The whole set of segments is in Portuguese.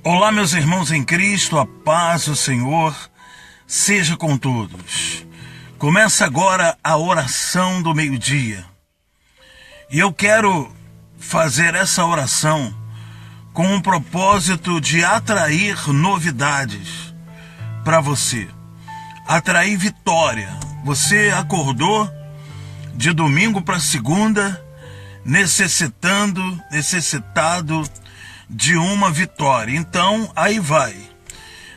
Olá, meus irmãos em Cristo, a paz do Senhor seja com todos. Começa agora a oração do meio-dia. E eu quero fazer essa oração com o propósito de atrair novidades para você. Atrair vitória. Você acordou de domingo para segunda necessitado de uma vitória. Então, aí vai.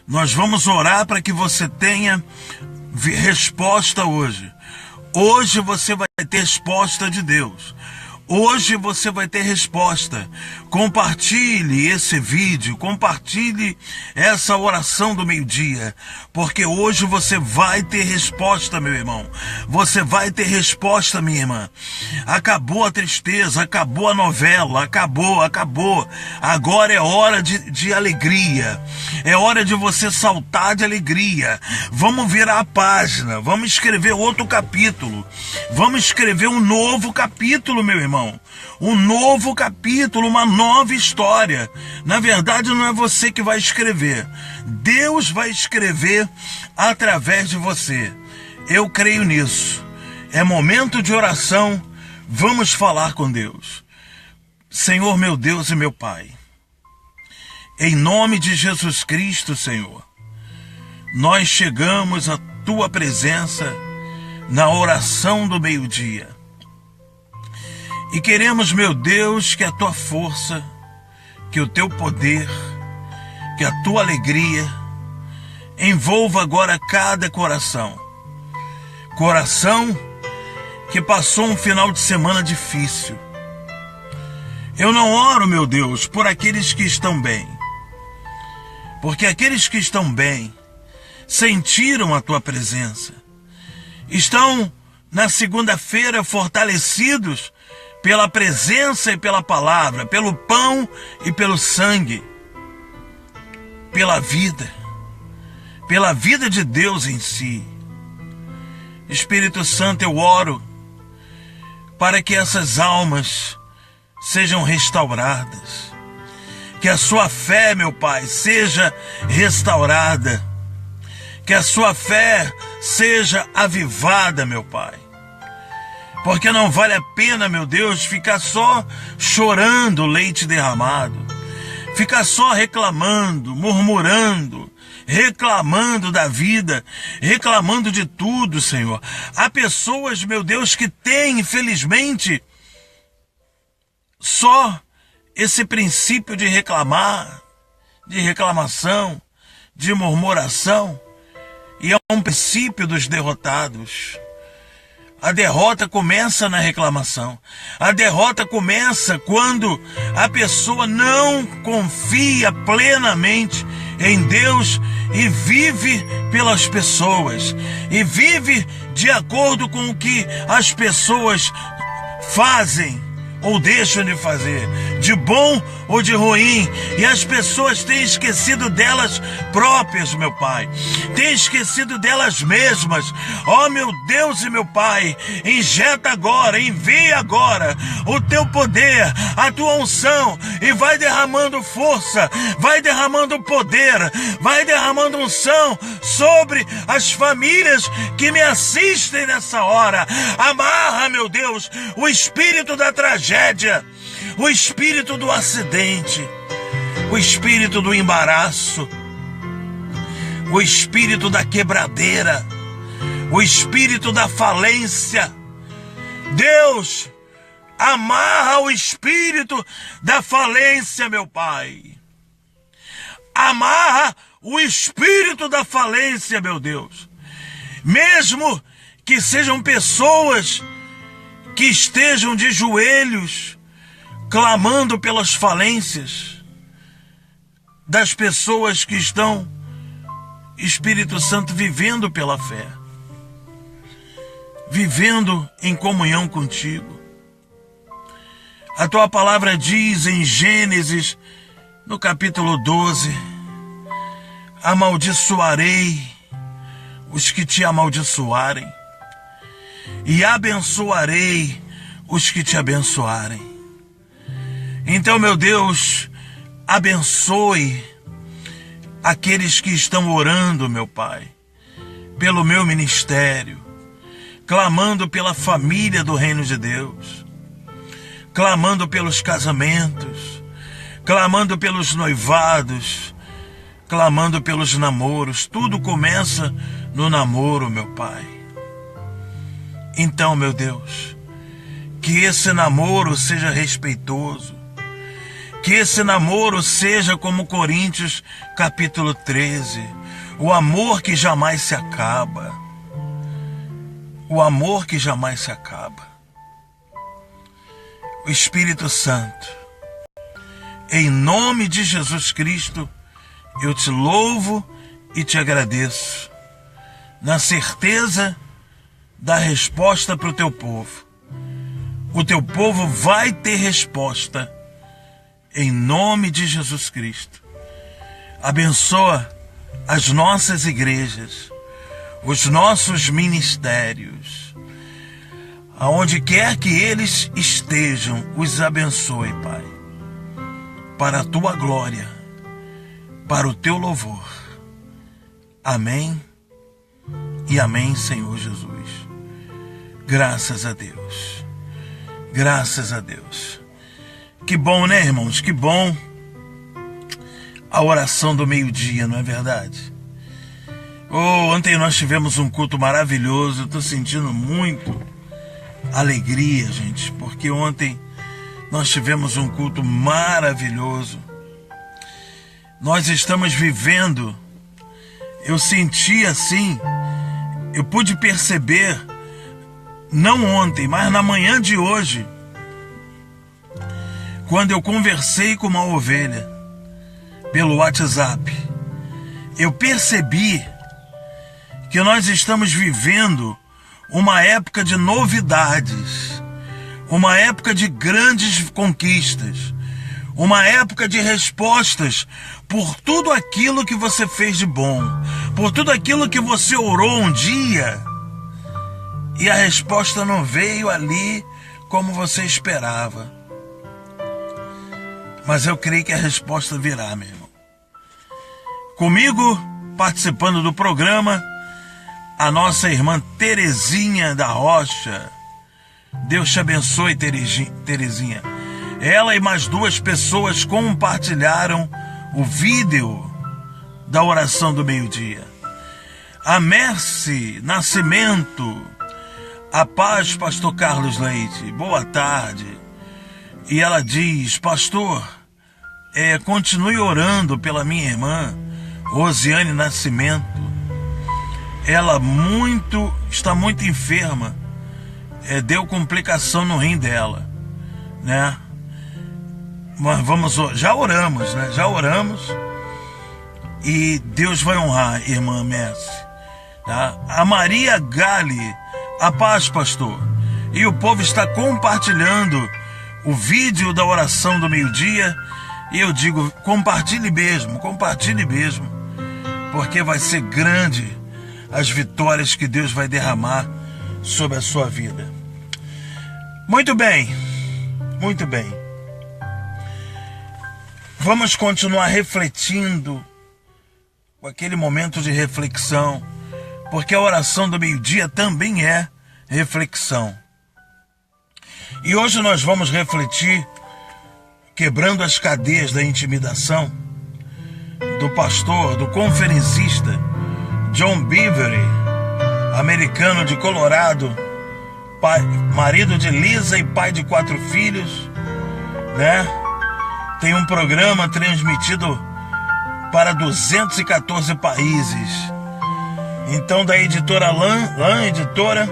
Nós vamos orar para que você tenha resposta hoje. Hoje você vai ter resposta de Deus. Hoje você vai ter resposta. Compartilhe esse vídeo, compartilhe essa oração do meio-dia, porque hoje você vai ter resposta, meu irmão. Você vai ter resposta, minha irmã. Acabou a tristeza, acabou a novela, acabou. Agora é hora de alegria. É hora de você saltar de alegria. Vamos virar a página, vamos escrever outro capítulo. Vamos escrever um novo capítulo, meu irmão. Um novo capítulo, uma nova história. Na verdade, não é você que vai escrever. Deus vai escrever através de você. Eu creio nisso. É momento de oração. Vamos falar com Deus. Senhor, meu Deus e meu Pai, em nome de Jesus Cristo, Senhor, nós chegamos à Tua presença na oração do meio-dia. E queremos, meu Deus, que a Tua força, que o Teu poder, que a Tua alegria envolva agora cada coração. Coração que passou um final de semana difícil. Eu não oro, meu Deus, por aqueles que estão bem. Porque aqueles que estão bem sentiram a Tua presença. Estão na segunda-feira fortalecidos pela presença e pela palavra, pelo pão e pelo sangue, pela vida de Deus em si. Espírito Santo, eu oro para que essas almas sejam restauradas, que a sua fé, meu Pai, seja restaurada, que a sua fé seja avivada, meu Pai. Porque não vale a pena, meu Deus, ficar só chorando leite derramado, ficar só reclamando, murmurando, reclamando da vida, reclamando de tudo, Senhor. Há pessoas, meu Deus, que têm, infelizmente, só esse princípio de reclamar, de reclamação, de murmuração, e é um princípio dos derrotados. A derrota começa na reclamação. A derrota começa quando a pessoa não confia plenamente em Deus e vive pelas pessoas. E vive de acordo com o que as pessoas fazem ou deixam de fazer, de bom ou de ruim, e as pessoas têm esquecido delas próprias, meu Pai, têm esquecido delas mesmas. Ó, meu Deus e meu Pai, injeta agora, envia agora o Teu poder, a Tua unção, e vai derramando força, vai derramando poder, vai derramando unção sobre as famílias que me assistem nessa hora. Amarra, meu Deus, o espírito da tragédia, o espírito do acidente, o espírito do embaraço, o espírito da quebradeira, o espírito da falência. Deus, amarra o espírito da falência, meu Pai. Amarra o espírito da falência, meu Deus. Mesmo que sejam pessoas que estejam de joelhos, clamando pelas falências das pessoas que estão, Espírito Santo, vivendo pela fé, vivendo em comunhão contigo. A Tua palavra diz em Gênesis, no capítulo 12, amaldiçoarei os que te amaldiçoarem, e abençoarei os que te abençoarem. Então, meu Deus, abençoe aqueles que estão orando, meu Pai, pelo meu ministério, clamando pela família do reino de Deus, clamando pelos casamentos, clamando pelos noivados, clamando pelos namoros. Tudo começa no namoro, meu Pai. Então, meu Deus, que esse namoro seja respeitoso, que esse namoro seja como Coríntios capítulo 13, o amor que jamais se acaba, o amor que jamais se acaba. O Espírito Santo, em nome de Jesus Cristo, eu te louvo e te agradeço, na certeza da resposta para o teu povo. O teu povo vai ter resposta, em nome de Jesus Cristo. Abençoa as nossas igrejas, os nossos ministérios, aonde quer que eles estejam, os abençoe, Pai, para a tua glória, para o teu louvor. Amém e amém, Senhor Jesus. Graças a Deus. Graças a Deus. Que bom, né, irmãos? Que bom a oração do meio-dia, não é verdade? Ontem nós tivemos um culto maravilhoso. Eu estou sentindo muito alegria, gente, porque ontem nós tivemos um culto maravilhoso. Nós estamos vivendo, eu senti assim, eu pude perceber, não ontem, mas na manhã de hoje, quando eu conversei com uma ovelha pelo WhatsApp, eu percebi que nós estamos vivendo uma época de novidades, uma época de grandes conquistas, uma época de respostas por tudo aquilo que você fez de bom, por tudo aquilo que você orou um dia e a resposta não veio ali como você esperava. Mas eu creio que a resposta virá, meu irmão. Comigo, participando do programa, a nossa irmã Terezinha da Rocha. Deus te abençoe, Terezinha. Ela e mais 2 pessoas compartilharam o vídeo da oração do meio-dia. A Mercy Nascimento. A paz, pastor Carlos Leite. Boa tarde. E ela diz: pastor, continue orando pela minha irmã Rosiane Nascimento. Ela está muito enferma. Deu complicação no rim dela, né? Mas já oramos, né? Já oramos. E Deus vai honrar, irmã Mercy, tá? A Maria Gali. A paz, pastor. E o povo está compartilhando o vídeo da oração do meio-dia. E eu digo, compartilhe mesmo, porque vai ser grande as vitórias que Deus vai derramar sobre a sua vida. Muito bem, muito bem. Vamos continuar refletindo, com aquele momento de reflexão, porque a oração do meio-dia também é reflexão. E hoje nós vamos refletir, quebrando as cadeias da intimidação, do pastor, do conferencista John Bevere, americano de Colorado, marido de Lisa e pai de 4 filhos, né? Tem um programa transmitido para 214 países. Então, da editora Lan Editora,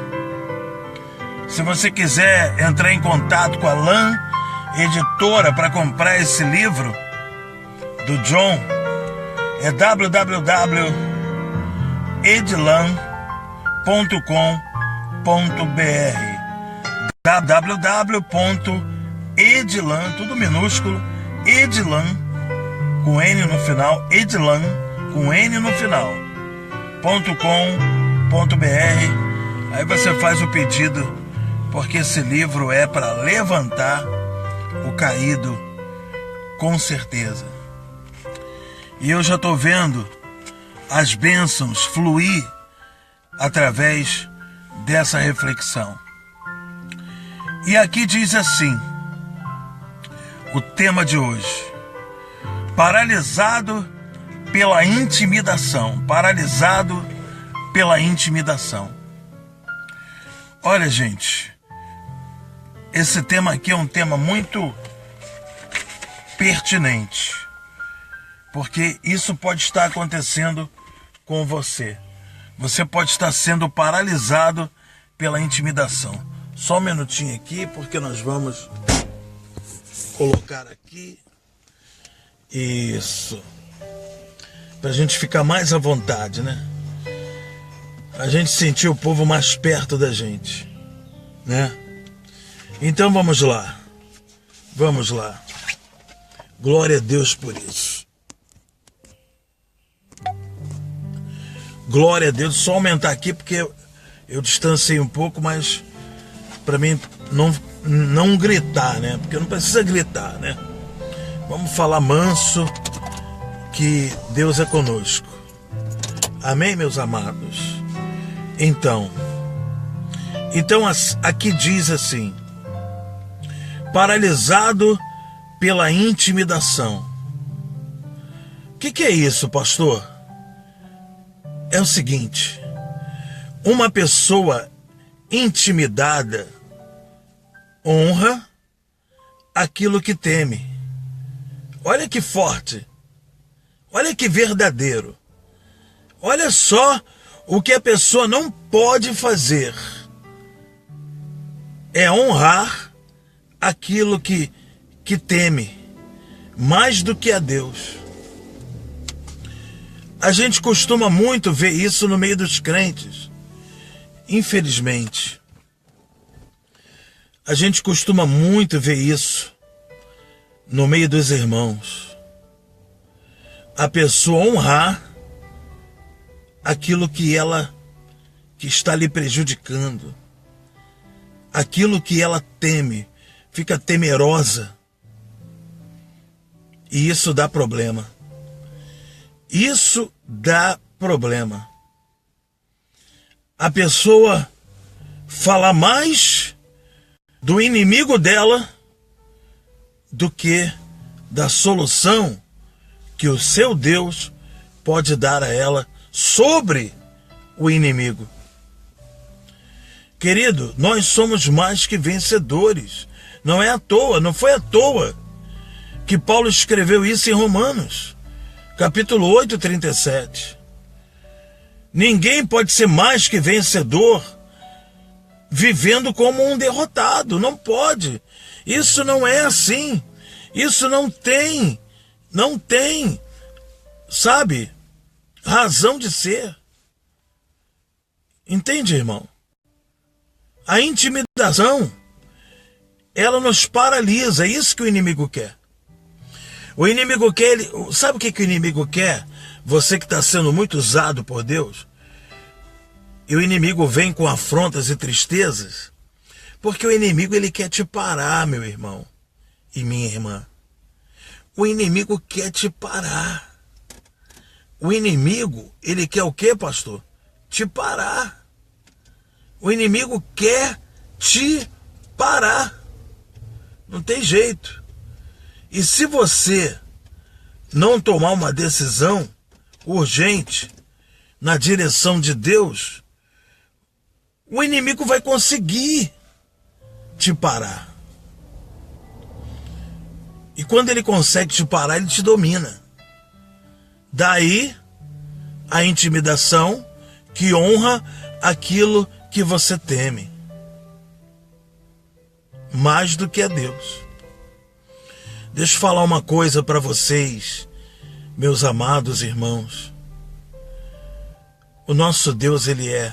se você quiser entrar em contato com a Lan Editora para comprar esse livro do John, é www.edlan.com.br, www.edlan, tudo minúsculo, Edlan, com N no final, Edlan, com N no final, .com.br. Aí você faz o pedido, porque esse livro é para levantar o caído, com certeza. E eu já estou vendo as bênçãos fluir através dessa reflexão. E aqui diz assim, o tema de hoje: paralisado pela intimidação. Paralisado pela intimidação. Olha, gente, esse tema aqui é um tema muito pertinente, porque isso pode estar acontecendo com você. Você pode estar sendo paralisado pela intimidação. Só um minutinho aqui, porque nós vamos colocar aqui. Isso. Pra gente ficar mais à vontade, né? A gente sentir o povo mais perto da gente, né? Então vamos lá. Vamos lá. Glória a Deus por isso. Glória a Deus. Só aumentar aqui porque eu distanciei um pouco, mas para mim não gritar, né? Porque não precisa gritar, né? Vamos falar manso, que Deus é conosco. Amém, meus amados? Então aqui diz assim: paralisado pela intimidação. O que é isso, pastor? É o seguinte: uma pessoa intimidada honra aquilo que teme. Olha que forte, olha que verdadeiro. Olha só o que a pessoa não pode fazer: é honrar aquilo que teme, mais do que a Deus. A gente costuma muito ver isso no meio dos crentes, infelizmente. A gente costuma muito ver isso no meio dos irmãos. A pessoa honrar aquilo que está lhe prejudicando, aquilo que ela teme, fica temerosa. E isso dá problema. Isso dá problema. A pessoa fala mais do inimigo dela do que da solução que o seu Deus pode dar a ela sobre o inimigo. Querido, nós somos mais que vencedores. Não é à toa, não foi à toa que Paulo escreveu isso em Romanos, capítulo 8, 37. Ninguém pode ser mais que vencedor vivendo como um derrotado. Não pode. Isso não é assim. Isso não tem, sabe, razão de ser. Entende, irmão? A intimidação, ela nos paralisa. É isso que o inimigo quer. O inimigo quer, sabe o que o inimigo quer? Você que está sendo muito usado por Deus, e o inimigo vem com afrontas e tristezas, porque o inimigo ele quer te parar, meu irmão e minha irmã. O inimigo quer te parar. O inimigo, ele quer o quê, pastor? Te parar. O inimigo quer te parar. Não tem jeito. E se você não tomar uma decisão urgente na direção de Deus, o inimigo vai conseguir te parar. E quando ele consegue te parar, ele te domina. Daí a intimidação que honra aquilo que você teme, mais do que a Deus. Deixa eu falar uma coisa para vocês, meus amados irmãos. O nosso Deus, ele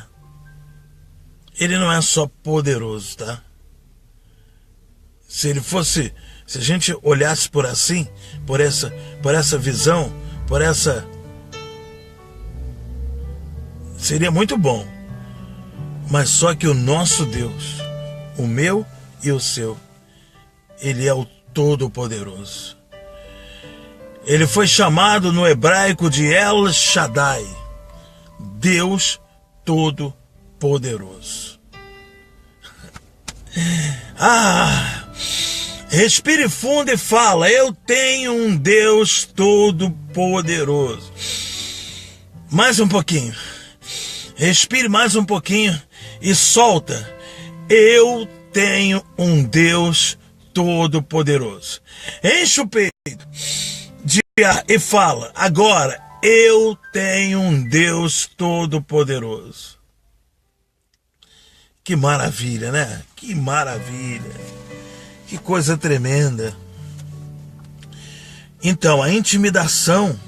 não é só poderoso, tá? Se a gente olhasse por assim, por essa visão, seria muito bom. Mas só que o nosso Deus, o meu e o seu, ele é o Todo-Poderoso. Ele foi chamado no hebraico de El Shaddai, Deus Todo-Poderoso. Respire fundo e fala: eu tenho um Deus Todo-Poderoso. Mais um pouquinho. Respire mais um pouquinho e solta: eu tenho um Deus Todo-Poderoso. Enche o peito de ar e fala: agora, eu tenho um Deus Todo-Poderoso. Que maravilha, né? Que maravilha. Que coisa tremenda. Então, a intimidação,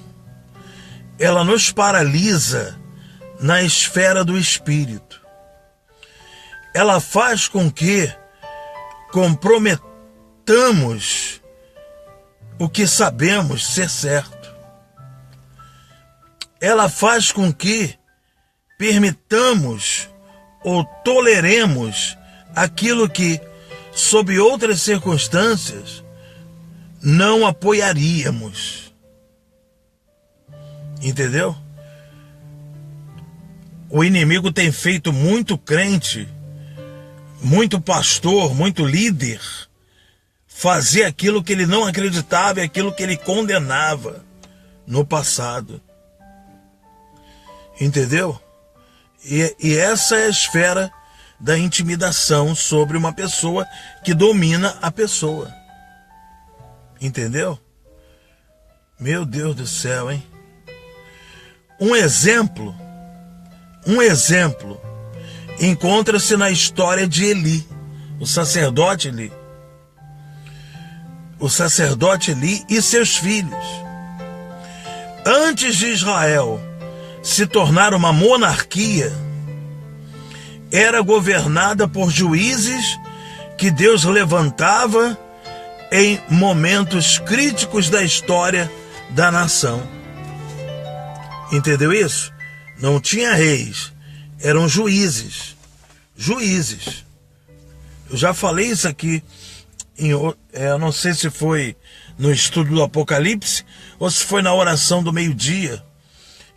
ela nos paralisa na esfera do espírito. Ela faz com que comprometamos o que sabemos ser certo. Ela faz com que permitamos ou toleremos aquilo que, sob outras circunstâncias, não apoiaríamos. Entendeu? O inimigo tem feito muito crente, muito pastor, muito líder, fazer aquilo que ele não acreditava e aquilo que ele condenava no passado. Entendeu? E essa é a esfera da intimidação sobre uma pessoa que domina a pessoa. Entendeu? Meu Deus do céu, hein? Um exemplo encontra-se na história de Eli, o sacerdote Eli. O sacerdote Eli e seus filhos. Antes de Israel se tornar uma monarquia, era governada por juízes que Deus levantava em momentos críticos da história da nação. Entendeu isso? Não tinha reis, eram juízes. Juízes. Eu já falei isso aqui, eu não sei se foi no estudo do Apocalipse ou se foi na oração do meio-dia,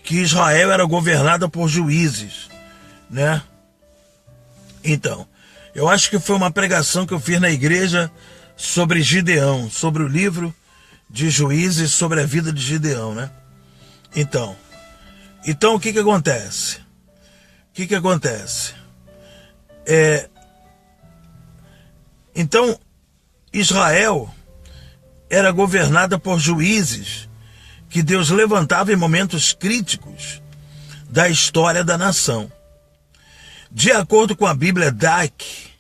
que Israel era governada por juízes, né? Então, eu acho que foi uma pregação que eu fiz na igreja sobre Gideão, sobre o livro de Juízes, sobre a vida de Gideão, né? Então o que acontece? Então, Israel era governada por juízes que Deus levantava em momentos críticos da história da nação. De acordo com a Bíblia DAC,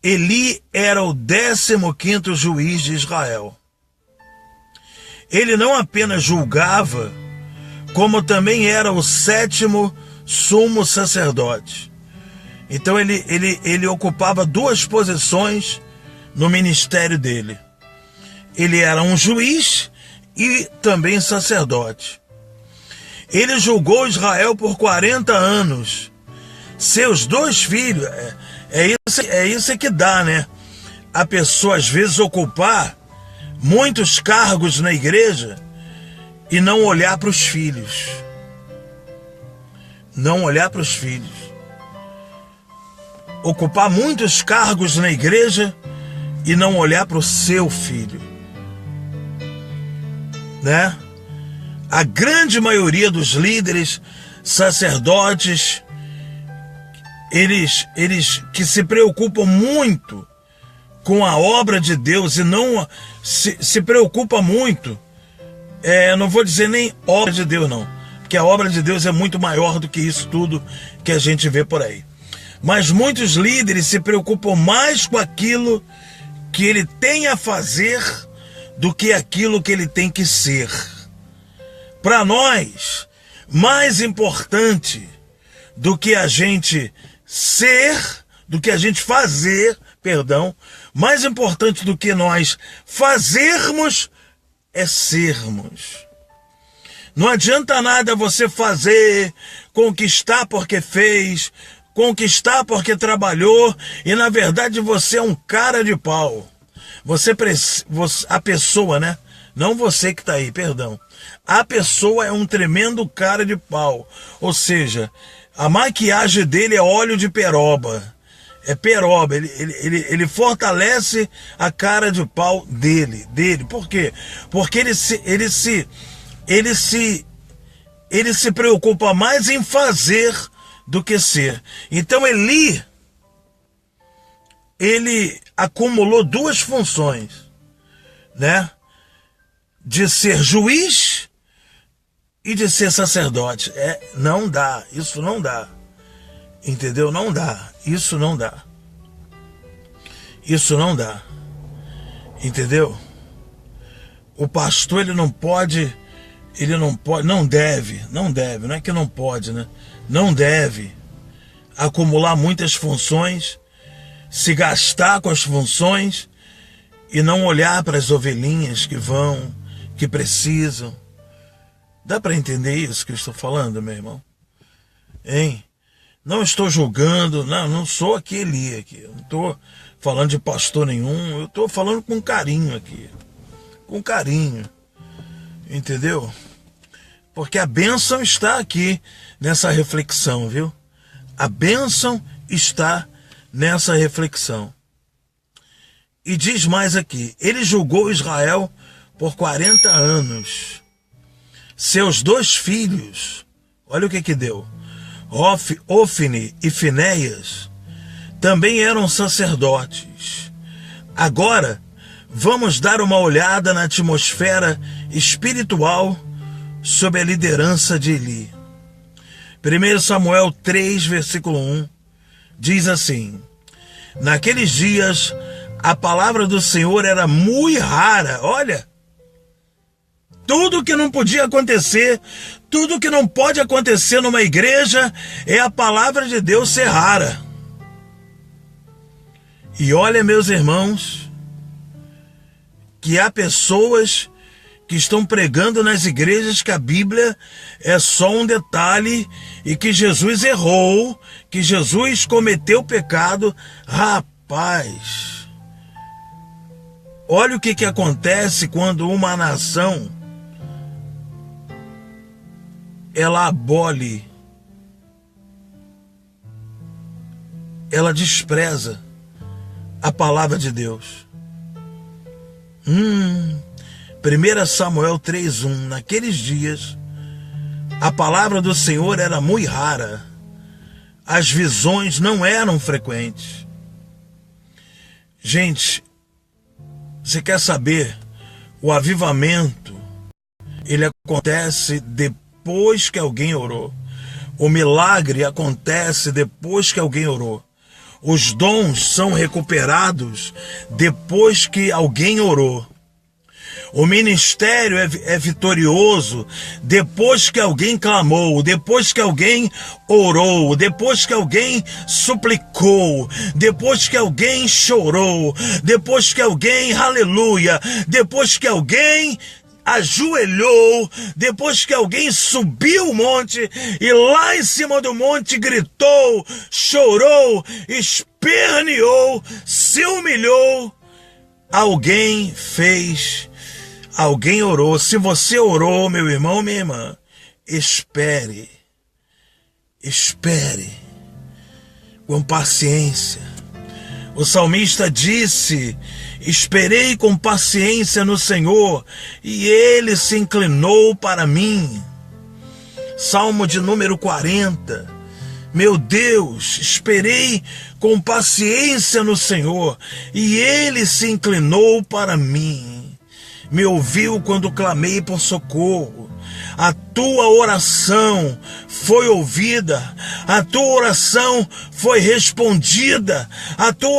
Eli era o 15º juiz de Israel. Ele não apenas julgava, como também era o 7º sumo sacerdote. Então ele ocupava 2 posições no ministério dele. Ele era um juiz e também sacerdote. Ele julgou Israel por 40 anos. Seus 2 filhos, é isso que dá, né? A pessoa às vezes ocupar muitos cargos na igreja e não olhar para os filhos. Não olhar para os filhos. Ocupar muitos cargos na igreja e não olhar para o seu filho. Né? A grande maioria dos líderes, sacerdotes, eles que se preocupam muito com a obra de Deus e não se preocupa muito, não vou dizer nem obra de Deus não, porque a obra de Deus é muito maior do que isso tudo que a gente vê por aí. Mas muitos líderes se preocupam mais com aquilo que ele tem a fazer do que aquilo que ele tem que ser. Para nós, mais importante do que a gente ser, do que a gente fazer, mais importante do que nós fazermos é sermos. Não adianta nada você fazer, conquistar porque fez, conquistar porque trabalhou e na verdade você é um cara de pau. A pessoa, né? Não você que está aí, perdão. A pessoa é um tremendo cara de pau. Ou seja, a maquiagem dele é óleo de peroba. É peroba. Ele fortalece a cara de pau dele. Por quê? Porque ele se preocupa mais em fazer do que ser. Então ele acumulou duas funções, né? De ser juiz e de ser sacerdote. Não dá, isso não dá. Entendeu? Não dá. Isso não dá. Isso não dá. Entendeu? O pastor, não deve, não é que não pode, né? Não deve acumular muitas funções, se gastar com as funções e não olhar para as ovelhinhas que precisam. Dá para entender isso que eu estou falando, meu irmão? Hein? Não estou julgando, não sou aquele aqui. Não estou falando de pastor nenhum, eu estou falando com carinho aqui. Com carinho. Entendeu? Porque a bênção está aqui nessa reflexão, viu? A bênção está nessa reflexão. E diz mais aqui: ele julgou Israel por 40 anos. Seus 2 filhos, olha o que deu. Ofni e Finéias também eram sacerdotes. Agora, vamos dar uma olhada na atmosfera espiritual sob a liderança de Eli. 1 Samuel 3, versículo 1, diz assim: naqueles dias, a palavra do Senhor era muito rara. Olha, tudo que não podia acontecer, tudo que não pode acontecer numa igreja, é a palavra de Deus ser rara. E olha, meus irmãos, que há pessoas que estão pregando nas igrejas que a Bíblia é só um detalhe e que Jesus errou, que Jesus cometeu pecado. Rapaz, olha o que acontece quando uma nação ela abole, ela despreza a palavra de Deus. 1 Samuel 3:1. Naqueles dias, a palavra do Senhor era muito rara. As visões não eram frequentes. Gente, você quer saber? O avivamento, ele acontece depois que alguém orou. O milagre acontece depois que alguém orou. Os dons são recuperados depois que alguém orou. O ministério é vitorioso depois que alguém clamou, depois que alguém orou, depois que alguém suplicou, depois que alguém chorou, depois que alguém, aleluia, depois que alguém ajoelhou, depois que alguém subiu o monte e lá em cima do monte gritou, chorou, esperneou, se humilhou, alguém fez, alguém orou. Se você orou, meu irmão, minha irmã, espere com paciência. O salmista disse: esperei com paciência no Senhor, e Ele se inclinou para mim. Salmo de número 40. Meu Deus, esperei com paciência no Senhor, e Ele se inclinou para mim. Me ouviu quando clamei por socorro. A tua oração foi ouvida, a tua oração foi respondida, a tua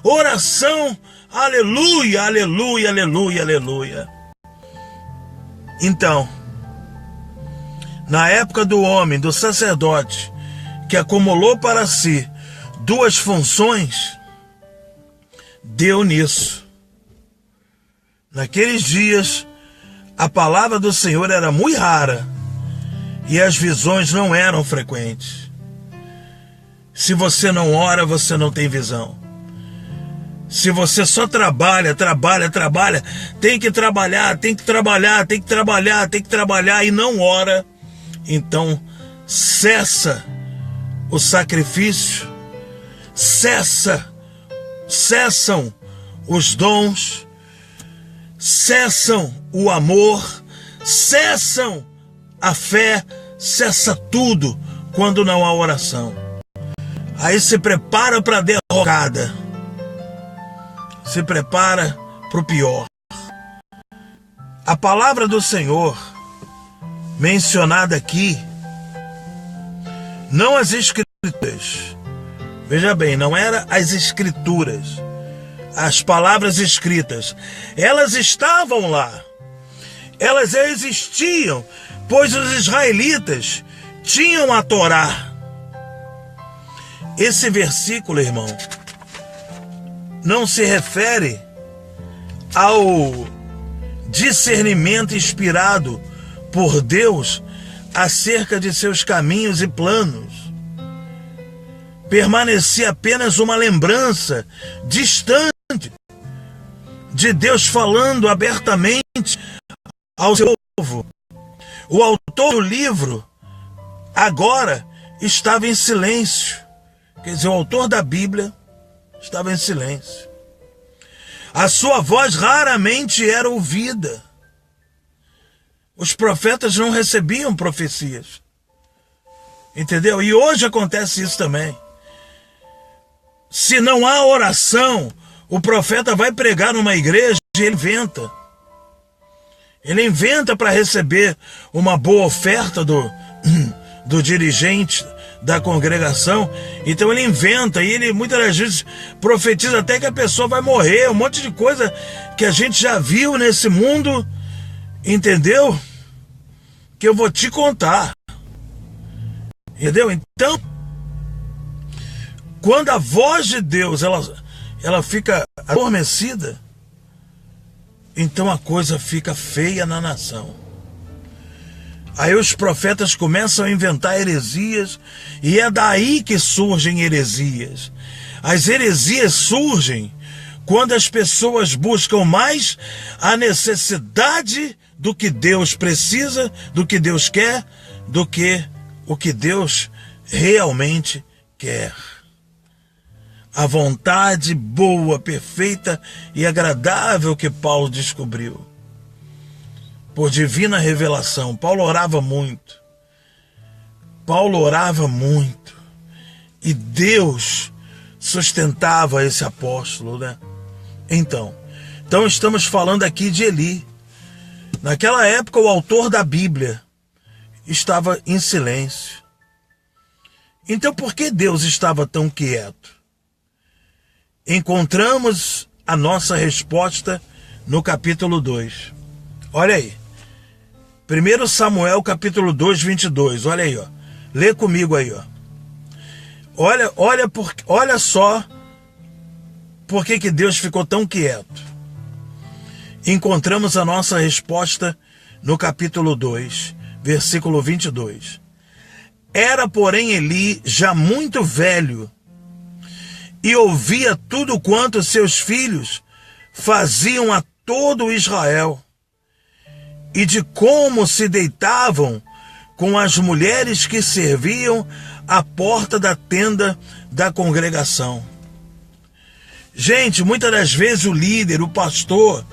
oração, aleluia, aleluia, aleluia, aleluia. Então, na época do homem, do sacerdote, que acumulou para si 2 funções, deu nisso. Naqueles dias, a palavra do Senhor era muito rara e as visões não eram frequentes. Se você não ora, você não tem visão. Se você só trabalha, tem que trabalhar e não ora, então cessa o sacrifício, cessam os dons, cessam o amor, cessam a fé, cessa tudo quando não há oração. Aí se prepara para a derrocada, se prepara para o pior. A palavra do Senhor mencionada aqui, não as escrituras, veja bem, não era as escrituras, as palavras escritas, elas estavam lá, elas já existiam, pois os israelitas tinham a Torá. Esse versículo, irmão, não se refere ao discernimento inspirado por Deus acerca de seus caminhos e planos. Permanecia apenas uma lembrança distante de Deus falando abertamente ao seu povo. O autor do livro agora estava em silêncio. Quer dizer, o autor da Bíblia estava em silêncio. A sua voz raramente era ouvida. Os profetas não recebiam profecias. Entendeu? E hoje acontece isso também. Se não há oração, o profeta vai pregar numa igreja e ele inventa. Ele inventa para receber uma boa oferta do dirigente da congregação. Então ele inventa e ele muitas das vezes profetiza até que a pessoa vai morrer, um monte de coisa que a gente já viu nesse mundo, entendeu? Que eu vou te contar, entendeu? Então, quando a voz de Deus ela fica adormecida, então a coisa fica feia na nação. Aí os profetas começam a inventar heresias, e é daí que surgem heresias. As heresias surgem quando as pessoas buscam mais a necessidade do que Deus precisa, do que Deus quer, do que o que Deus realmente quer. A vontade boa, perfeita e agradável que Paulo descobriu. Por divina revelação. Paulo orava muito. E Deus sustentava esse apóstolo, né? Então estamos falando aqui de Eli. Naquela época, o autor da Bíblia estava em silêncio. Então, por que Deus estava tão quieto? Encontramos a nossa resposta no capítulo 2. Olha aí. 1 Samuel capítulo 2, 22. Olha aí, ó. Lê comigo aí, ó. Olha só por que Deus ficou tão quieto. Encontramos a nossa resposta no capítulo 2, versículo 22. Era, porém, Eli já muito velho e ouvia tudo quanto seus filhos faziam a todo Israel, e de como se deitavam com as mulheres que serviam à porta da tenda da congregação. Gente, muitas das vezes o líder, o pastor,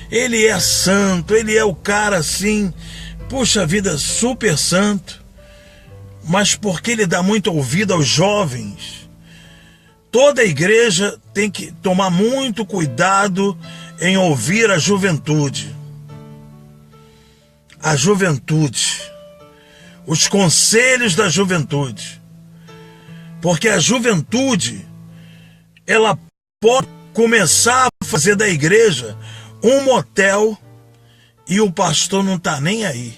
ele é santo, ele é o cara assim, puxa vida, super santo, mas porque ele dá muito ouvido aos jovens, toda a igreja tem que tomar muito cuidado em ouvir a juventude. A juventude, os conselhos da juventude, porque a juventude, ela pode começar a fazer da igreja um motel e o pastor não está nem aí,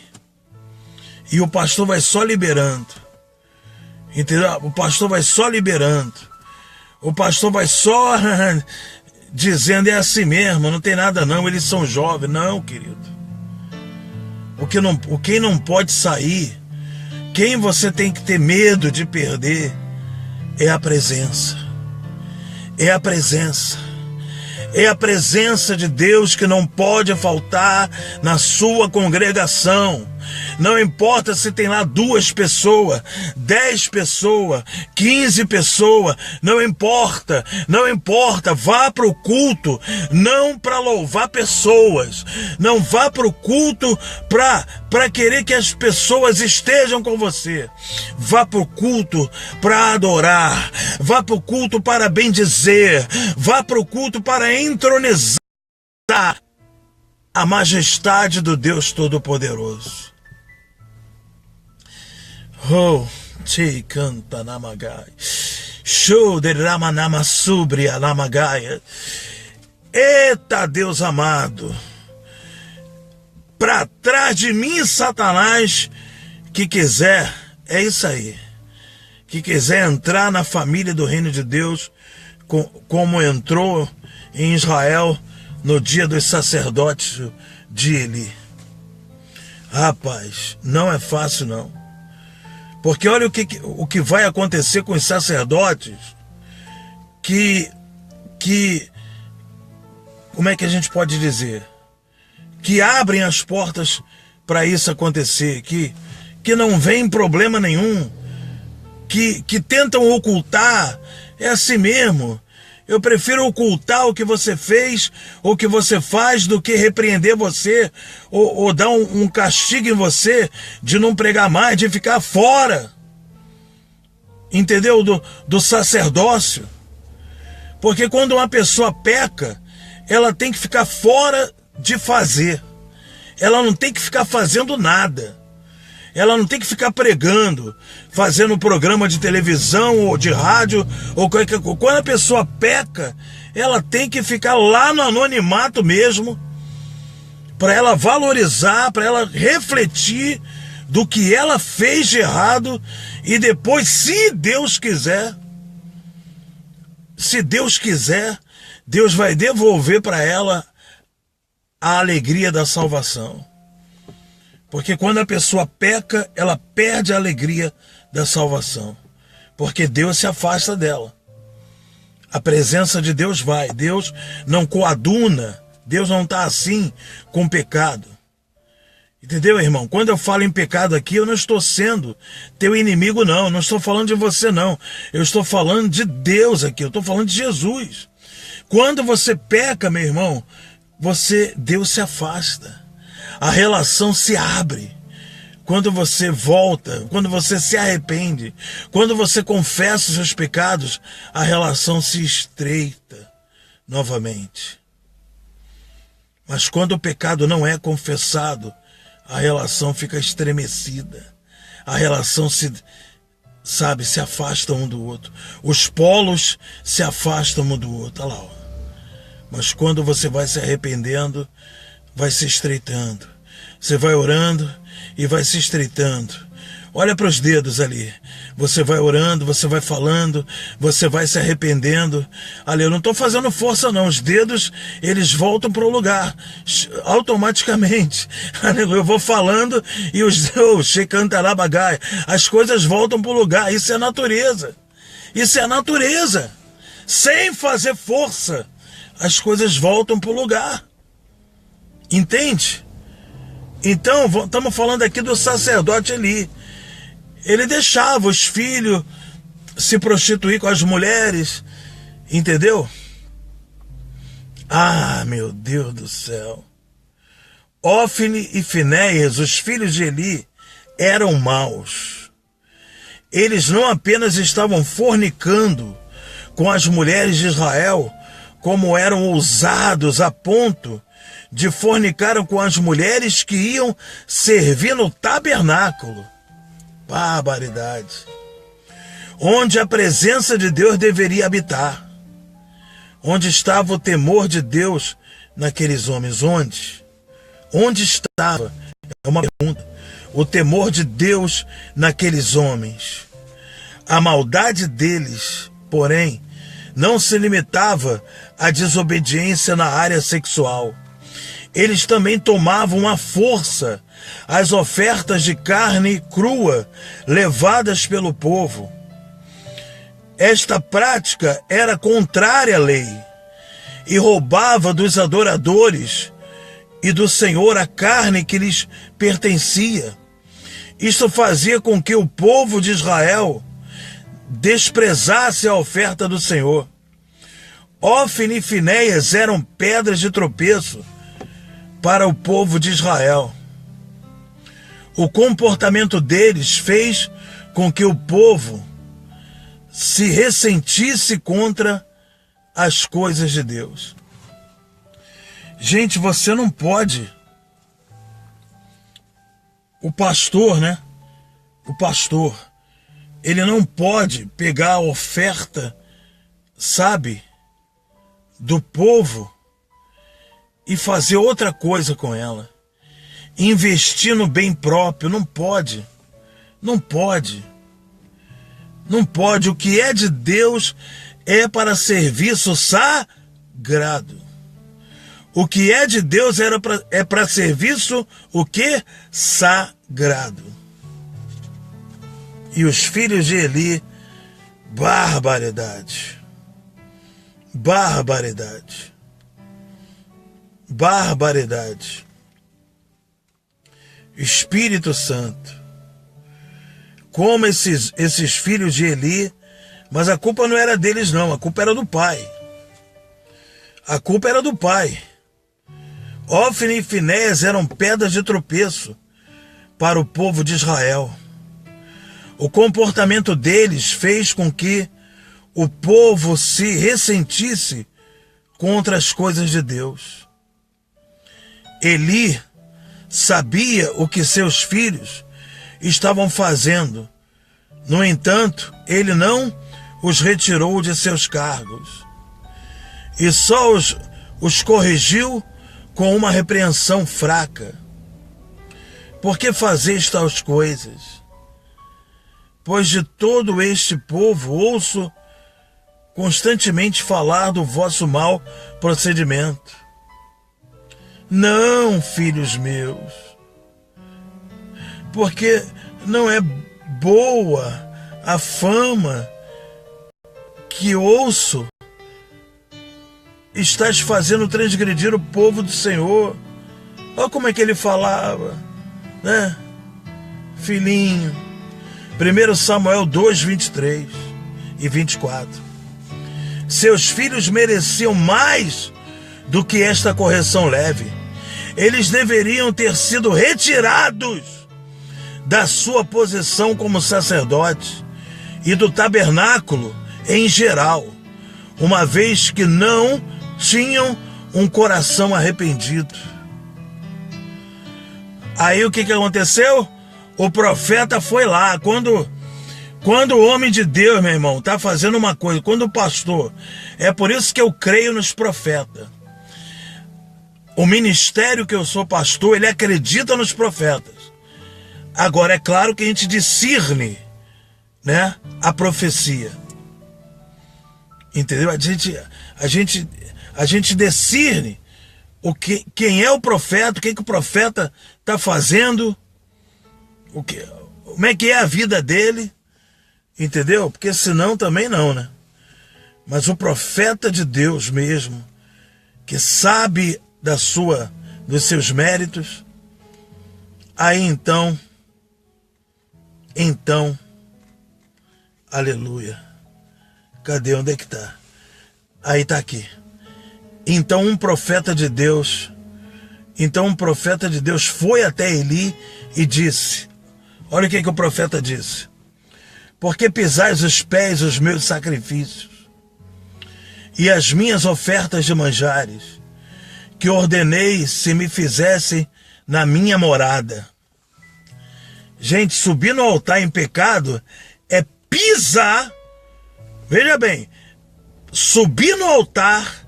e o pastor vai só liberando, entendeu? O pastor vai só liberando, o pastor vai só dizendo, é assim mesmo, não tem nada não, eles são jovens. Não, querido. Quem não pode sair, quem você tem que ter medo de perder, é a presença. É a presença. É a presença de Deus que não pode faltar na sua congregação. Não importa se tem lá 2 pessoas, 10 pessoas, 15 pessoas, não importa, não importa. Vá para o culto, não para louvar pessoas. Não vá para o culto para querer que as pessoas estejam com você. Vá para o culto para adorar. Vá para o culto para bendizer. Vá para o culto para entronizar a majestade do Deus Todo-Poderoso. Oh, te canta namagai. Show de ramanama subri alamagaia. Eita, Deus amado. Pra trás de mim, Satanás, que quiser, é isso aí. Que quiser entrar na família do reino de Deus, como entrou em Israel no dia dos sacerdotes de Eli. Rapaz, não é fácil não. Porque olha o que vai acontecer com os sacerdotes que como é que a gente pode dizer? Que abrem as portas para isso acontecer, que não vem problema nenhum, que tentam ocultar. É assim mesmo. Eu prefiro ocultar o que você fez, ou o que você faz, do que repreender você, ou dar um castigo em você, de não pregar mais, de ficar fora, entendeu? Do sacerdócio. Porque quando uma pessoa peca, ela tem que ficar fora de fazer. Ela não tem que ficar fazendo nada. Ela não tem que ficar pregando, fazendo programa de televisão ou de rádio, ou qualquer coisa. Quando a pessoa peca, ela tem que ficar lá no anonimato mesmo, para ela valorizar, para ela refletir do que ela fez de errado, e depois, se Deus quiser, Deus vai devolver para ela a alegria da salvação. Porque quando a pessoa peca, ela perde a alegria da salvação. Porque Deus se afasta dela. A presença de Deus vai. Deus não coaduna. Deus não está assim com o pecado. Entendeu, irmão? Quando eu falo em pecado aqui, eu não estou sendo teu inimigo, não. Não estou falando de você, não. Eu estou falando de Deus aqui. Eu estou falando de Jesus. Quando você peca, meu irmão, Deus se afasta. A relação se abre. Quando você volta, quando você se arrepende, quando você confessa os seus pecados, a relação se estreita novamente. Mas quando o pecado não é confessado, a relação fica estremecida. A relação se afasta um do outro. Os polos se afastam um do outro. Olha lá, ó. Mas quando você vai se arrependendo, vai se estreitando. Você vai orando e vai se estreitando. Olha para os dedos ali. Você vai orando, você vai falando, você vai se arrependendo. Ali, eu não estou fazendo força não. Os dedos, eles voltam para o lugar automaticamente. Eu vou falando e as coisas voltam para o lugar. Isso é natureza. Isso é natureza. Sem fazer força, as coisas voltam para o lugar. Entende? Então, estamos falando aqui do sacerdote Eli. Ele deixava os filhos se prostituir com as mulheres, entendeu? Ah, meu Deus do céu. Ófine e Finéias, os filhos de Eli, eram maus. Eles não apenas estavam fornicando com as mulheres de Israel, como eram ousados a ponto de fornicar com as mulheres que iam servir no tabernáculo. Barbaridade. Onde a presença de Deus deveria habitar. Onde estava o temor de Deus naqueles homens? Onde? Onde estava? É uma pergunta. O temor de Deus naqueles homens. A maldade deles, porém, não se limitava à desobediência na área sexual. Eles também tomavam à força as ofertas de carne crua levadas pelo povo. Esta prática era contrária à lei. e roubava dos adoradores e do Senhor a carne que lhes pertencia. Isto fazia com que o povo de Israel desprezasse a oferta do Senhor. Ofni e Finéias eram pedras de tropeço para o povo de Israel. O comportamento deles fez com que o povo se ressentisse contra as coisas de Deus. Gente, você não pode. O pastor, né? O pastor, ele não pode pegar a oferta, sabe, do povo e fazer outra coisa com ela. Investir no bem próprio, não pode. Não pode. Não pode. O que é de Deus é para serviço sagrado. O que é de Deus é para serviço o quê? Sagrado. E os filhos de Eli, barbaridade. Barbaridade. Barbaridade. Espírito Santo. Como esses filhos de Eli, mas a culpa não era deles não, a culpa era do pai. A culpa era do pai. Ofni e Finéias eram pedras de tropeço para o povo de Israel. O comportamento deles fez com que o povo se ressentisse contra as coisas de Deus. Eli sabia o que seus filhos estavam fazendo. No entanto, ele não os retirou de seus cargos e só os corrigiu com uma repreensão fraca. Por que fazeis tais coisas? Pois de todo este povo ouço constantemente falar do vosso mau procedimento. Não, filhos meus, porque não é boa a fama que ouço. Estás fazendo transgredir o povo do Senhor. Olha como é que ele falava, né? Filhinho. 1 Samuel 2, 23 e 24. Seus filhos mereciam mais do que esta correção leve. Eles deveriam ter sido retirados da sua posição como sacerdotes e do tabernáculo em geral, uma vez que não tinham um coração arrependido. Aí o que aconteceu? O profeta foi lá. Quando o homem de Deus, meu irmão, está fazendo uma coisa, quando o pastor, é por isso que eu creio nos profetas. O ministério que eu sou pastor, ele acredita nos profetas. Agora, é claro que a gente discerne, né, a profecia. Entendeu? A gente discerne quem é o profeta, o que o profeta está fazendo, como é que é a vida dele, entendeu? Porque senão também não, né? Mas o profeta de Deus mesmo, que sabe dos seus méritos, aí então, aleluia. Cadê? Onde é que está? Aí está aqui. Então um profeta de Deus foi até Eli e disse, olha o que o profeta disse: porque pisais os pés os meus sacrifícios e as minhas ofertas de manjares, que ordenei se me fizessem na minha morada. Gente, subir no altar em pecado é pisar, veja bem, subir no altar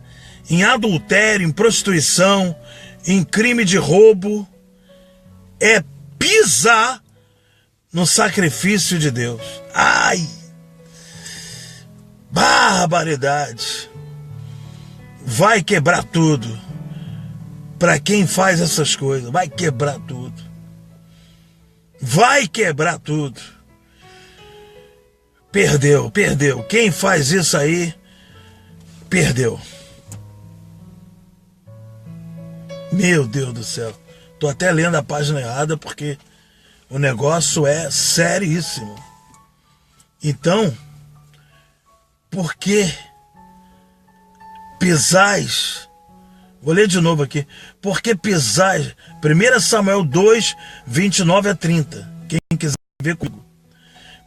em adultério, em prostituição, em crime de roubo, é pisar no sacrifício de Deus. Ai! Barbaridade! Vai quebrar tudo. Para quem faz essas coisas, vai quebrar tudo. Vai quebrar tudo. Perdeu. Quem faz isso aí, perdeu. Meu Deus do céu. Tô até lendo a página errada porque o negócio é seríssimo. Então, por que pisais? Vou ler de novo aqui. Por que pisais? 1 Samuel 2, 29 a 30. Quem quiser ver comigo.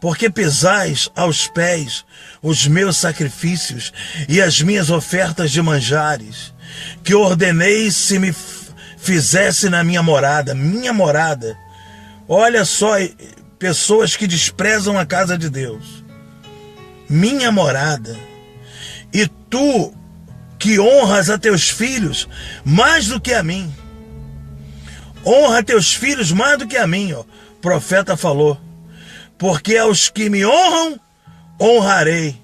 Por que pisais aos pés os meus sacrifícios e as minhas ofertas de manjares, que ordenei se me fizesse na minha morada? Minha morada. Olha só, pessoas que desprezam a casa de Deus. Minha morada. E tu que honras a teus filhos mais do que a mim. Honra teus filhos mais do que a mim, ó. O profeta falou. Porque aos que me honram, honrarei.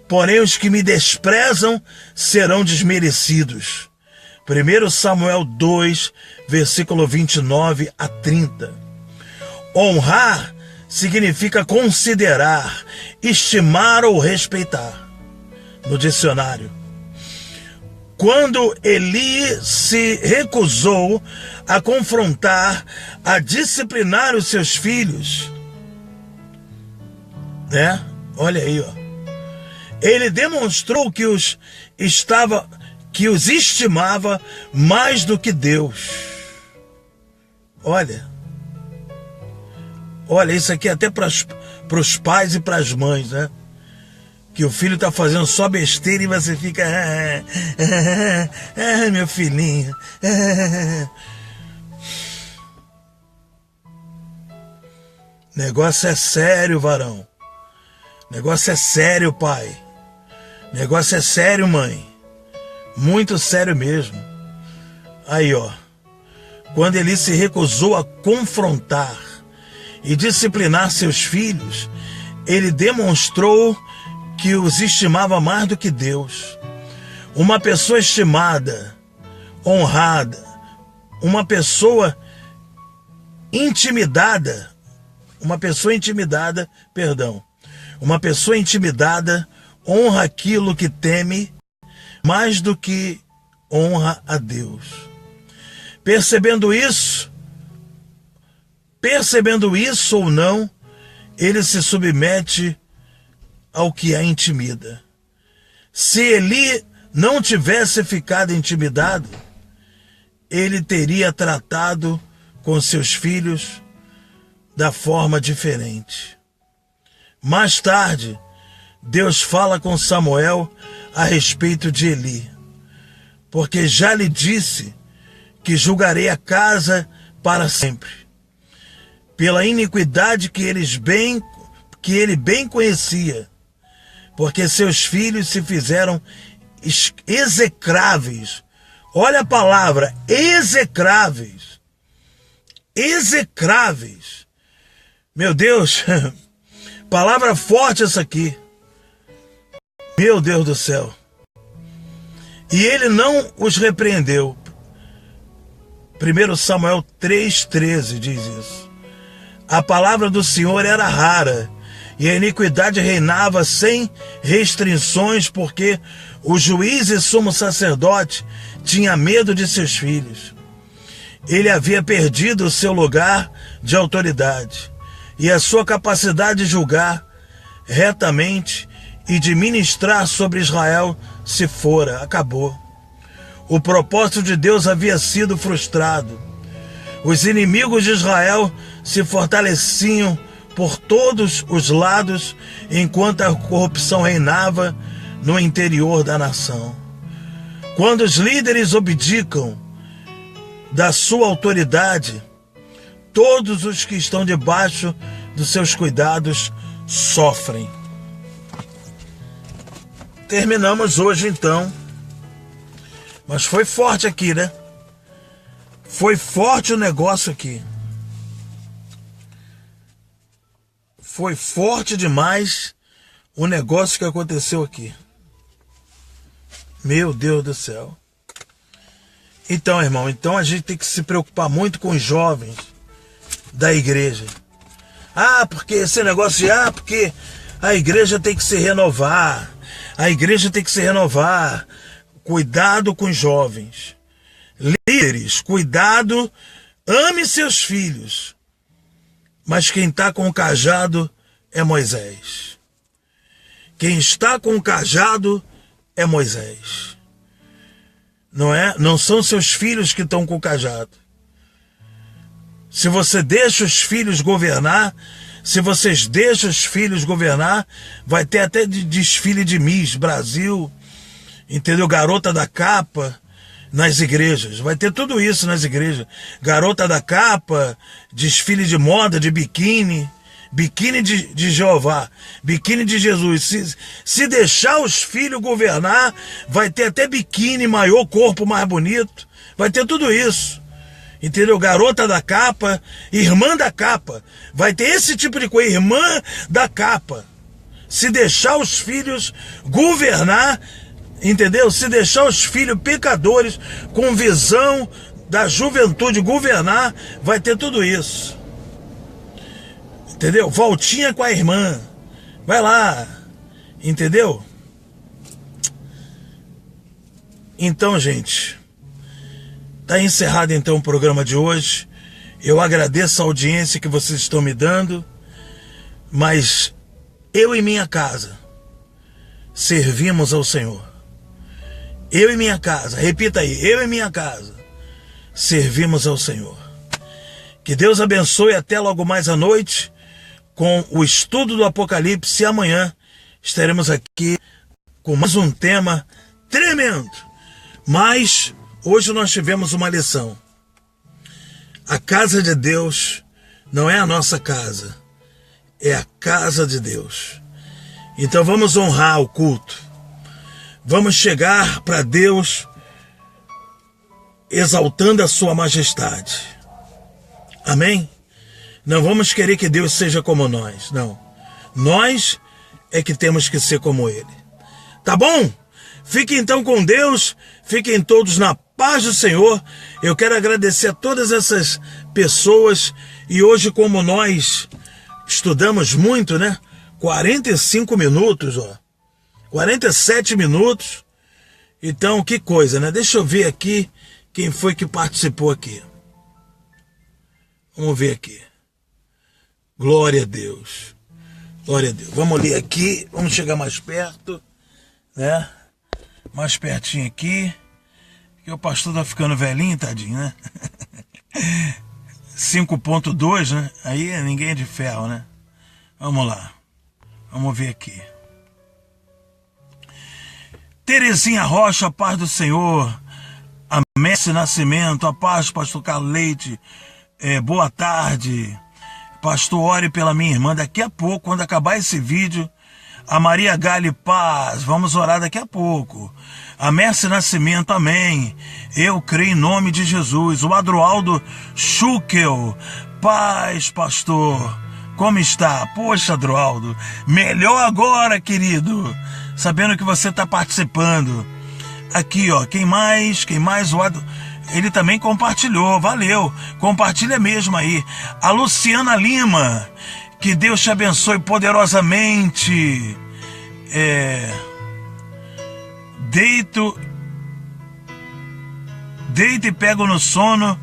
Porém, os que me desprezam serão desmerecidos. 1 Samuel 2, versículo 29 a 30. Honrar significa considerar, estimar ou respeitar. No dicionário. Quando Eli se recusou a confrontar, a disciplinar os seus filhos, né? Olha aí, ó. Ele demonstrou que os estimava mais do que Deus. Olha, isso aqui é até para os pais e para as mães, né? Que o filho tá fazendo só besteira e você fica... meu filhinho. Negócio é sério, varão. Negócio é sério, pai. Negócio é sério, mãe. Muito sério mesmo. Aí, ó. Quando ele se recusou a confrontar e disciplinar seus filhos, ele demonstrou que os estimava mais do que Deus. Uma pessoa estimada, honrada, uma pessoa intimidada, uma pessoa intimidada honra aquilo que teme mais do que honra a Deus. Percebendo isso ou não, ele se submete ao que a intimida. Se Eli não tivesse ficado intimidado, ele teria tratado com seus filhos da forma diferente. Mais tarde, Deus fala com Samuel a respeito de Eli, porque já lhe disse que julgarei a casa para sempre, pela iniquidade que ele bem conhecia, porque seus filhos se fizeram execráveis. Olha a palavra, execráveis. Execráveis. Meu Deus, palavra forte essa aqui. Meu Deus do céu. E ele não os repreendeu. 1 Samuel 3,13 diz isso. A palavra do Senhor era rara, e a iniquidade reinava sem restrições, porque o juiz e sumo sacerdote tinha medo de seus filhos. Ele havia perdido o seu lugar de autoridade, e a sua capacidade de julgar retamente e de ministrar sobre Israel se fora, acabou. O propósito de Deus havia sido frustrado. Os inimigos de Israel se fortaleciam por todos os lados, enquanto a corrupção reinava no interior da nação. Quando os líderes abdicam da sua autoridade, todos os que estão debaixo dos seus cuidados sofrem. Terminamos hoje então. Mas foi forte aqui, né? Foi forte o negócio aqui. Foi forte demais o negócio que aconteceu aqui. Meu Deus do céu. Então, irmão, a gente tem que se preocupar muito com os jovens da igreja. Porque esse negócio porque a igreja tem que se renovar. A igreja tem que se renovar. Cuidado com os jovens. Líderes, cuidado, ame seus filhos. Mas quem está com o cajado é Moisés. Quem está com o cajado é Moisés. Não é? Não são seus filhos que estão com o cajado. Se você deixa os filhos governar, se vocês deixam os filhos governar, vai ter até desfile de Miss Brasil, entendeu? Garota da capa nas igrejas. Vai ter tudo isso nas igrejas. Garota da capa, desfile de moda, de biquíni, biquíni de Jeová, biquíni de Jesus. Se deixar os filhos governar, vai ter até biquíni, maior, corpo mais bonito. Vai ter tudo isso. Entendeu? Garota da capa, irmã da capa. Vai ter esse tipo de coisa, irmã da capa. Se deixar os filhos governar, entendeu? Se deixar os filhos pecadores com visão da juventude governar, vai ter tudo isso. Entendeu? Voltinha com a irmã. Vai lá. Entendeu? Então, gente, tá encerrado então o programa de hoje. Eu agradeço a audiência que vocês estão me dando, mas eu e minha casa servimos ao Senhor. Eu e minha casa, repita aí, eu e minha casa servimos ao Senhor. Que Deus abençoe. Até logo mais à noite com o estudo do Apocalipse. E amanhã estaremos aqui com mais um tema tremendo. Mas hoje nós tivemos uma lição. A casa de Deus não é a nossa casa, é a casa de Deus. Então vamos honrar o culto. Vamos chegar para Deus exaltando a sua majestade. Amém? Não vamos querer que Deus seja como nós, não. Nós é que temos que ser como Ele. Tá bom? Fiquem então com Deus, fiquem todos na paz do Senhor. Eu quero agradecer a todas essas pessoas. E hoje, como nós estudamos muito, né? 45 minutos, ó. 47 minutos. Então, que coisa, né? Deixa eu ver aqui quem foi que participou aqui. Vamos ver aqui. Glória a Deus. Glória a Deus. Vamos ler aqui. Vamos chegar mais perto, né? Mais pertinho aqui. Porque o pastor tá ficando velhinho, tadinho, né? 5.2, né? Aí ninguém é de ferro, né? Vamos lá. Vamos ver aqui. Terezinha Rocha, a paz do Senhor. A Messi Nascimento, a paz, pastor Carlos Leite. Boa tarde. Pastor, ore pela minha irmã. Daqui a pouco, quando acabar esse vídeo, a Maria Gali, paz. Vamos orar daqui a pouco. A Messi Nascimento, amém. Eu creio em nome de Jesus. O Adroaldo Schukel, paz, pastor. Como está? Poxa, Adroaldo, melhor agora, querido. Sabendo que você está participando. Aqui, ó, quem mais? O ele também compartilhou, valeu. Compartilha mesmo aí. A Luciana Lima, que Deus te abençoe poderosamente. Deito e pego no sono,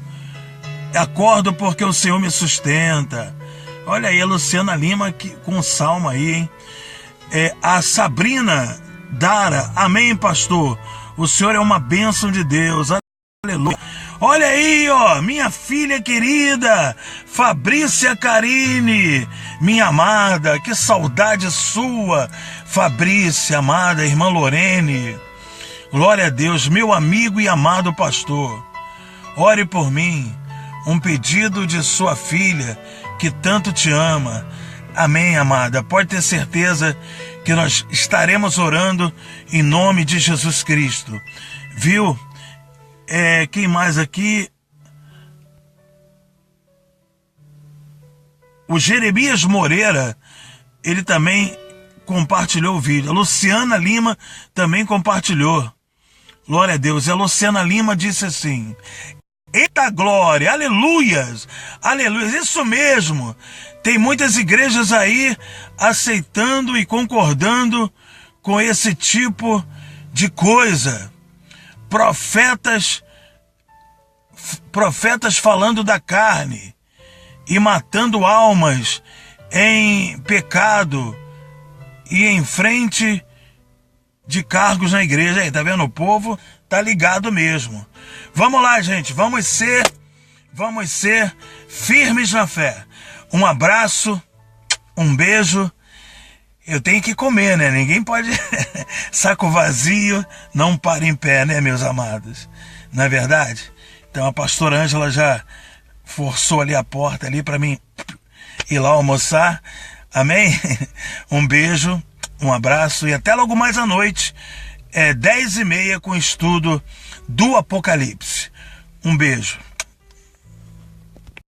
acordo porque o Senhor me sustenta. Olha aí a Luciana Lima com um salmo aí, hein? A Sabrina Dara, amém, pastor. O Senhor é uma bênção de Deus, aleluia. Olha aí, ó, minha filha querida, Fabrícia Carine, minha amada, que saudade sua, Fabrícia, amada, irmã Lorene. Glória a Deus, meu amigo e amado pastor. Ore por mim, um pedido de sua filha, que tanto te ama. Amém, amada. Pode ter certeza que nós estaremos orando em nome de Jesus Cristo. Viu? Quem mais aqui? O Jeremias Moreira, ele também compartilhou o vídeo. A Luciana Lima também compartilhou. Glória a Deus. E a Luciana Lima disse assim: eita glória, aleluias, aleluias, isso mesmo. Tem muitas igrejas aí aceitando e concordando com esse tipo de coisa. Profetas profetas falando da carne e matando almas em pecado e em frente de cargos na igreja. Aí, tá vendo? O povo tá ligado mesmo. Vamos lá, gente, vamos ser firmes na fé. Um abraço, um beijo. Eu tenho que comer, né? Ninguém pode... Saco vazio não para em pé, né, meus amados? Não é verdade? Então a pastora Ângela já forçou ali a porta ali para mim ir lá almoçar. Amém? Um beijo, um abraço e até logo mais à noite. 10h30 com o estudo do Apocalipse. Um beijo.